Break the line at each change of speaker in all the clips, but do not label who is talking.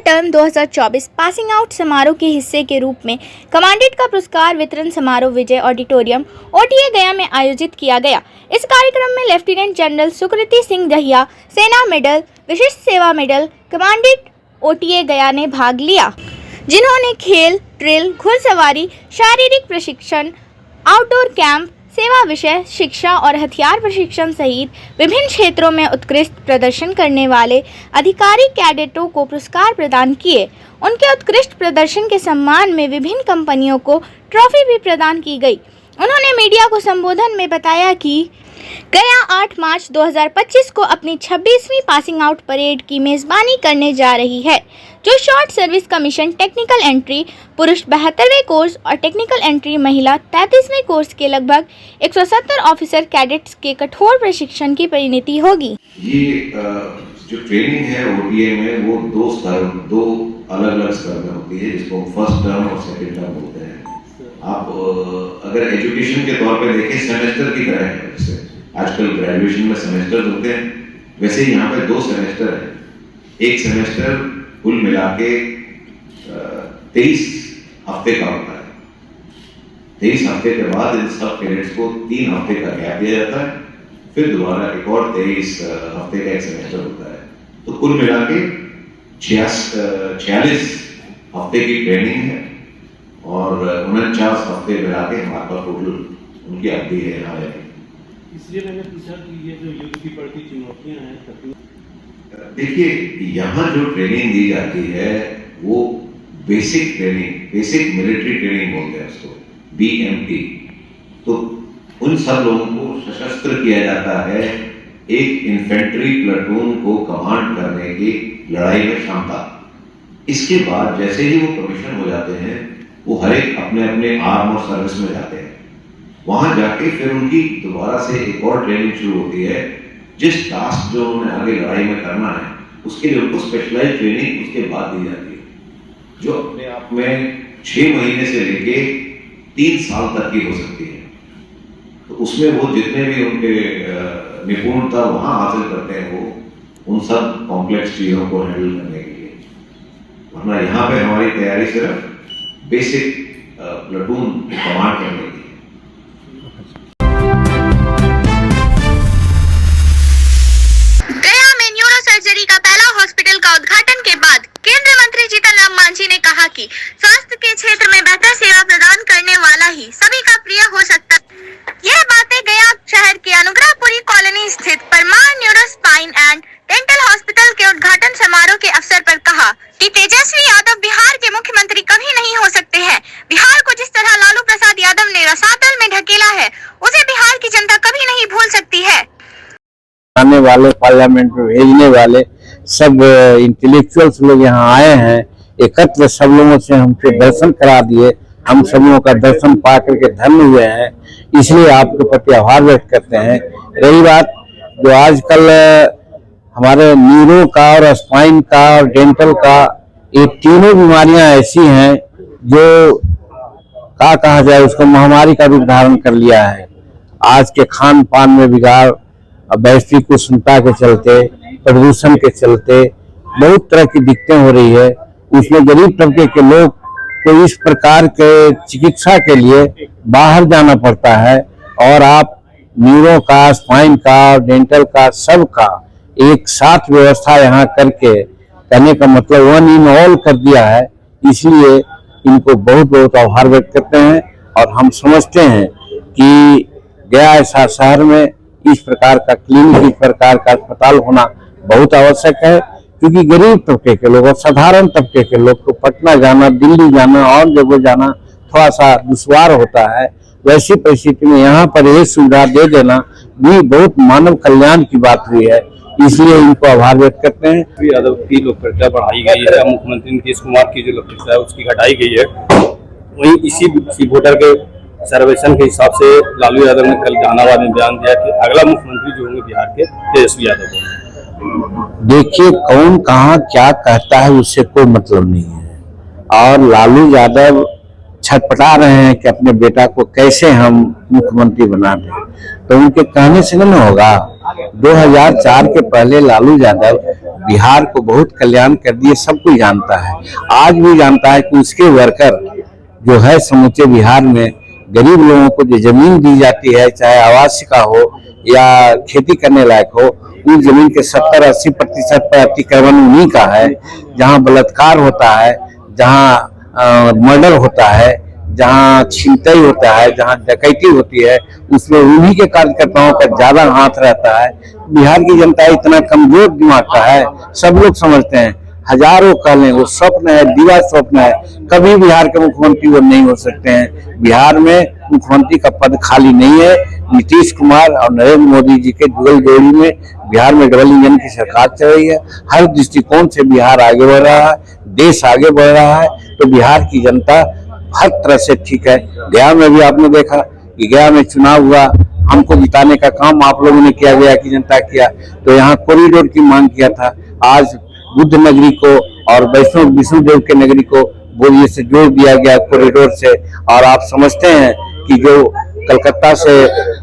Term 2024 passing out समारोह के हिस्से के रूप में कमांडेंट का पुरस्कार वितरण समारोह विजय ऑडिटोरियम OTA गया में आयोजित किया गया। इस कार्यक्रम में लेफ्टिनेंट जनरल सुकृति सिंह दहिया सेना मेडल, विशिष्ट सेवा मेडल कमांडेंट OTA गया ने भाग लिया, जिन्होंने खेल, ड्रिल, घुड़सवारी, शारीरिक प्रशिक्षण, आउटडोर कैंप, सेवा विषय, शिक्षा और हथियार प्रशिक्षण सहित विभिन्न क्षेत्रों में उत्कृष्ट प्रदर्शन करने वाले अधिकारी कैडेटों को पुरस्कार प्रदान किए। उनके उत्कृष्ट प्रदर्शन के सम्मान में विभिन्न कंपनियों को ट्रॉफी भी प्रदान की गई। उन्होंने मीडिया को संबोधन में बताया कि गया 8 मार्च 2025 को अपनी 26वीं पासिंग आउट परेड की मेजबानी करने जा रही है, जो short service commission technical entry पुरुष 72वें कोर्स और टेक्निकल एंट्री महिला 33वें कोर्स के लगभग 170 ऑफिसर कैडेट्स के कठोर प्रशिक्षण की परिणति होगी।
ये जो ट्रेनिंग है OTA में वो दो अलग-अलग स्तर में होती है, जिसको फर्स्ट टर्म और सेकंड टर्म बोलते हैं। आप अगर एजुकेशन के तौर पे देखें सेमेस्टर की तरह है, जैसे आजकल ग्रेजुएशन में सेमेस्टर होते हैं, वैसे ही यहाँ पे 2 सेमेस्टर है। एक सेमेस्टर कुल मिला के 23 हफ्ते का होता है। 23 हफ्ते के बाद इन सब कैडेट्स को 3 हफ्ते का गैप दिया जाता है, फिर दोबारा एक और 23 हफ्ते का एक सेमेस्टर होता है। तो कुल मिला के 46 हफ्ते की ट्रेनिंग है और 49 हफ्ते मिला के हमारे पास टोटल उनकी अवधि है यहाँ रहने।
इसलिए मैंने पूछा कि ये जो युद्ध की बढ़ती चुनौतियां हैं,
देखिए यहाँ जो ट्रेनिंग दी जाती है वो basic training, basic military training बोलते हैं उसको, BMT। तो उन सब लोगों को सशस्त्र किया जाता है एक इन्फेंट्री प्लाटून को कमांड करने की लड़ाई में क्षमता। इसके बाद जैसे ही वो कमीशन हो जाते हैं, वो हर एक अपने अपने आर्म और सर्विस में जाते हैं। वहां जाके फिर उनकी दोबारा से एक और ट्रेनिंग शुरू होती है। जिस टास्क जो उन्हें आगे लड़ाई में करना है उसके लिए उनको स्पेशलाइज ट्रेनिंग उसके बाद दी जाती है, जो अपने आप में 6 महीने से लेके 3 साल तक की हो सकती है। तो उसमें वो जितने भी उनके निपुणता वहां हासिल करते हैं, वो उन सब कॉम्प्लेक्स चीजों को हैंडल करने के लिए। वरना यहाँ पे हमारी तैयारी सिर्फ बेसिक प्लाटून कमांड करने की।
गया में न्यूरो सर्जरी का पहला हॉस्पिटल का उद्घाटन के बाद केंद्रीय मंत्री जीतन राम मांझी ने कहा कि स्वास्थ्य के क्षेत्र में बेहतर सेवा प्रदान करने वाला ही सभी का प्रिय हो सकता है। यह बातें गया शहर के अनुग्रहपुरी कॉलोनी स्थित Parmar neuro spine and dental hospital के उद्घाटन समारोह के अवसर पर कहा कि तेजस्वी यादव बिहार के मुख्यमंत्री कभी नहीं हो सकते हैं। बिहार को जिस तरह लालू प्रसाद यादव ने रसातल में ढकेला है, उसे बिहार की जनता कभी नहीं भूल सकती है।
आने वाले पार्लियामेंट में भेजने वाले सब इंटेलेक्चुअल्स लोग यहाँ आए हैं, एकत्र सब लोगों से हमसे दर्शन करा दिए। हम सब लोगों का दर्शन पा करके धन्य हुए हैं, इसलिए आपके प्रति आभार व्यक्त करते हैं। रही बात जो आजकल हमारे न्यूरो का और स्पाइन का और डेंटल का, ये तीनों बीमारियां ऐसी हैं जो क्या कहा जाए, उसको महामारी का रूप धारण कर लिया है। आज के खान पान में बिगाड़, वैश्विक उष्णता के चलते, प्रदूषण के चलते बहुत तरह की दिक्कतें हो रही है। उसमें गरीब तबके के लोग को इस प्रकार के चिकित्सा के लिए बाहर जाना पड़ता है, और आप न्यूरो का, स्पाइन का, डेंटल का, सब का एक साथ व्यवस्था यहाँ करके करने का मतलब 1 in all कर दिया है। इसलिए इनको बहुत बहुत आभार व्यक्त करते हैं, और हम समझते हैं कि गया ऐसा शहर में इस प्रकार का क्लिनिक, इस प्रकार का अस्पताल होना बहुत आवश्यक है, क्योंकि गरीब तबके के लोग और साधारण तबके के लोग को पटना जाना, दिल्ली जाना और जगह जाना थोड़ा सा दुश्वार होता है। वैसी परिस्थिति में यहाँ पर यह सुविधा दे देना भी बहुत मानव कल्याण की बात हुई है, इसलिए इनको आभार व्यक्त करते हैं।
यादव की लोकप्रियता बढ़ाई गई है, मुख्यमंत्री नीतीश कुमार की जो लोकप्रियता है उसकी घटाई गई है। वहीं इसी वोटर के सर्वेक्षण के हिसाब से लालू यादव ने कल जहानाबाद में बयान दिया कि अगला मुख्यमंत्री जो होंगे बिहार के तेजस्वी यादव होंगे।
देखिए, कौन कहाँ क्या कहता है उससे कोई मतलब नहीं है, और लालू यादव छटपटा रहे हैं कि अपने बेटा को कैसे हम मुख्यमंत्री बना दें, तो उनके कहने से नहीं होगा। 2004 के पहले लालू यादव बिहार को बहुत कल्याण कर दिए, सब कोई जानता है। आज भी जानता है कि उसके वर्कर जो है समूचे बिहार में गरीब लोगों को जो जमीन दी जाती है, चाहे आवास का हो या खेती करने लायक हो, उस जमीन के 70-80% पर अतिक्रमण उन्हीं का है। जहाँ बलात्कार होता है, जहाँ मर्डर होता है, जहाँ छिनतई होता है, जहाँ डकैती होती है, उसमें उन्हीं के कार्यकर्ताओं का ज्यादा हाथ रहता है। बिहार की जनता इतना कमजोर दिमाग का है, सब लोग समझते हैं। हजारों कह लें, वो स्वप्न है, दीवा स्वप्न है, कभी बिहार के मुख्यमंत्री वो नहीं हो सकते हैं। बिहार में मुख्यमंत्री का पद खाली नहीं है। नीतीश कुमार और नरेंद्र मोदी जी के जुगल जोड़ी में बिहार में डबल इंजन की सरकार चल रही है। हर दृष्टिकोण से बिहार आगे बढ़ रहा है, देश आगे बढ़ रहा है। तो बिहार की जनता हर तरह से ठीक है। गया में भी आपने देखा कि गया में चुनाव हुआ, हमको जिताने का काम आप लोगों ने किया, गया की जनता किया। तो यहाँ कॉरिडोर की मांग किया था, आज बुद्ध नगरी को और वैष्णव विष्णुदेव के नगरी को बोरिये से जोड़ दिया गया कॉरिडोर से। और आप समझते हैं कि जो कलकत्ता से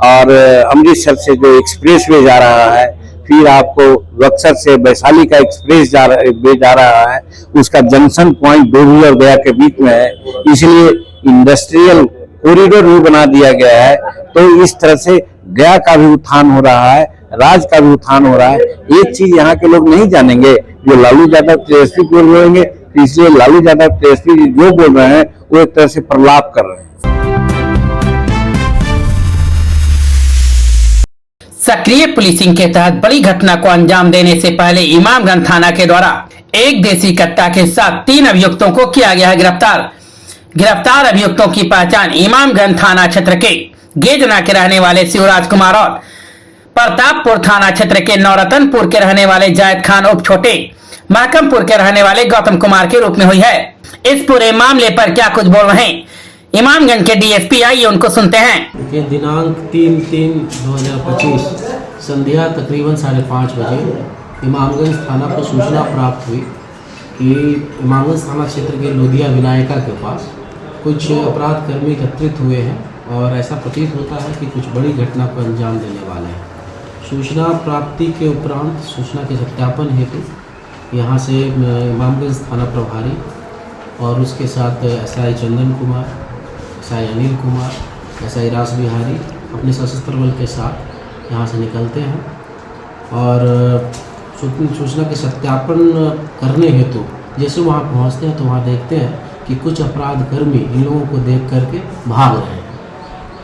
और अमृतसर से जो एक्सप्रेस वे जा रहा है, फिर आपको बक्सर से वैशाली का एक्सप्रेस जा रहा है, उसका जंक्शन पॉइंट डोभी और गया के बीच में है, इसलिए इंडस्ट्रियल कॉरिडोर भी बना दिया गया है। तो इस तरह से गया का भी उत्थान हो रहा है, राज्य का भी उत्थान हो रहा है। एक चीज यहाँ के लोग नहीं जानेंगे, जो लालू यादव तेजस्वी बोल रहे हैं, इसलिए लालू यादव तेजस्वी जो बोल रहे हैं वो एक तरह से प्रलाप कर रहे हैं।
सक्रिय पुलिसिंग के तहत बड़ी घटना को अंजाम देने से पहले इमामगंज थाना के द्वारा एक देसी कट्टा के साथ 3 अभियुक्तों को किया गया है गिरफ्तार। गिरफ्तार अभियुक्तों की पहचान इमामगंज थाना क्षेत्र के गेजना के रहने वाले शिवराज कुमार और प्रतापपुर थाना क्षेत्र के नौरतनपुर के रहने वाले जायद खान उप छोटे महकमपुर के रहने वाले गौतम कुमार के रूप में हुई है। इस पूरे मामले पर क्या कुछ बोल रहे हैं इमामगंज के डीएसपी, आइए उनको सुनते हैं।
दिनांक 3/3/2025 संध्या तकरीबन 5:30 बजे इमामगंज थाना को सूचना प्राप्त हुई कि इमामगंज थाना क्षेत्र के लोधिया विनायका के पास कुछ अपराध कर्मी एकत्रित हुए हैं और ऐसा प्रतीत होता है कि कुछ बड़ी घटना को अंजाम देने वाले हैं। सूचना प्राप्ति के उपरांत सूचना के सत्यापन हेतु यहाँ से इमामगंज थाना प्रभारी और उसके साथ SI Chandan Kumar, SI Anil Kumar, SI रास बिहारी अपने सशस्त्र बल के साथ यहाँ से निकलते हैं और सूचना के सत्यापन करने हेतु जैसे वहाँ पहुँचते हैं तो वहाँ देखते हैं कि कुछ अपराधकर्मी इन लोगों को देख करके भाग रहे हैं,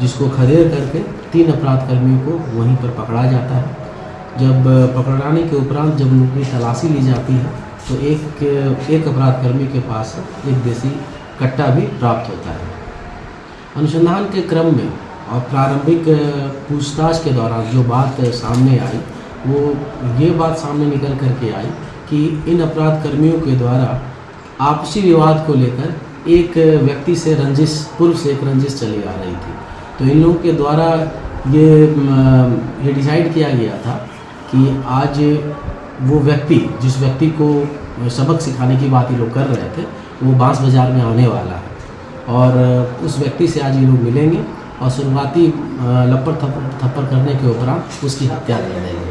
जिसको खदेड़ करके 3 अपराधकर्मियों को वहीं पर पकड़ा जाता है। जब पकड़ाने के उपरांत जब उनकी तलाशी ली जाती है तो एक अपराधकर्मी के पास एक देसी कट्टा भी प्राप्त होता है। अनुसंधान के क्रम में और प्रारंभिक पूछताछ के दौरान जो बात सामने आई वो ये बात सामने निकल करके आई कि इन अपराधकर्मियों के द्वारा आपसी विवाद को लेकर एक व्यक्ति से पूर्व से एक रंजिश चली आ रही थी। तो इन लोगों के द्वारा ये डिसाइड किया गया था कि आज वो व्यक्ति जिस व्यक्ति को सबक सिखाने की बात ये लोग कर रहे थे वो बांस बाजार में आने वाला है और उस व्यक्ति से आज ये लोग मिलेंगे और शुरुआती लपड़ थप्पड़ करने के उपरांत उसकी हत्या कर देंगे।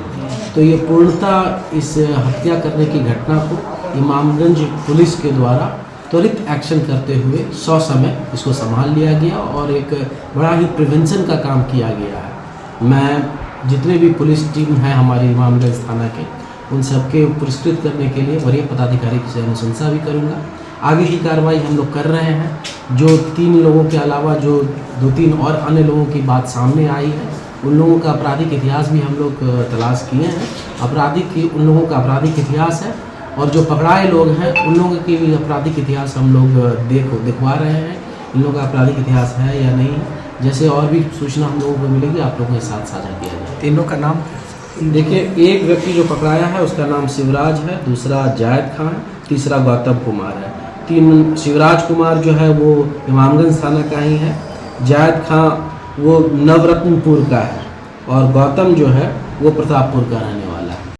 तो ये पूर्णतः इस हत्या करने की घटना को इमामगंज पुलिस के द्वारा त्वरित एक्शन करते हुए समय इसको संभाल लिया गया और एक बड़ा ही प्रिवेंशन का काम किया गया है। मैं जितने भी पुलिस टीम है हमारी इमामगंज थाना के उन सबके पुरस्कृत करने के लिए वरीय पदाधिकारी की अनुशंसा भी करूंगा। आगे की कार्रवाई हम लोग कर रहे हैं। जो 3 लोगों के अलावा जो 2-3 और अन्य लोगों की बात सामने आई है उन लोगों का आपराधिक इतिहास भी हम लोग तलाश किए हैं। उन लोगों का आपराधिक इतिहास है और जो पकड़ाए लोग हैं उन लोगों की भी आपराधिक इतिहास हम लोग दिखवा रहे हैं। इन लोगों का आपराधिक इतिहास है या नहीं, जैसे और भी सूचना हम लोगों को मिलेगी आप लोगों के साथ साझा किया जाए।
तीनों का नाम
देखिए, एक व्यक्ति जो पकड़ाया है उसका नाम शिवराज है, दूसरा जायद खान, तीसरा गौतम कुमार है। 3 शिवराज कुमार जो है वो इमामगंज थाना का ही है, जायद खान वो नवरत्नपुर का है और गौतम जो है वो प्रतापपुर का रहने वाला है।